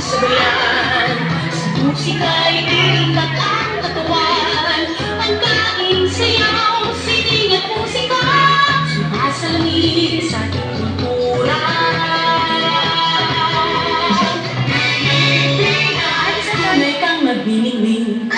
sabayan. Sa musika'y iiyak ang katawan. Pagkain, sayaw, sining at musika, sumasalangin sa ating kultura. Pilipinas, sanay kang magbining-ning.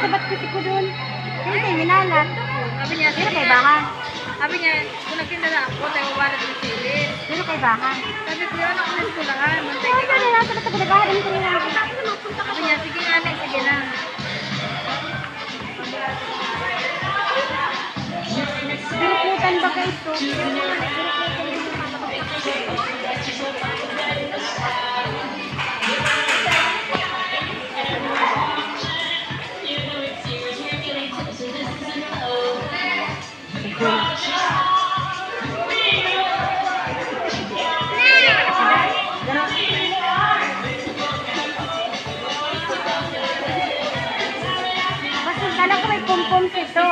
Sabat ko ko doon. Kasi tayo minalat. Sabi niya, sino kay bahan? Sabi niya, kung nagtinda na ako, tayo mawalat ng sili. Sino kay bahan? Sabi ko, yun ako ng kulahan. Ay, gano'n na. Sabat ako nagahan ko nila. Sabi niya, sige nga na, sige na. Birukutan ba kayo ito? Basta kala ko may pom-pom ito.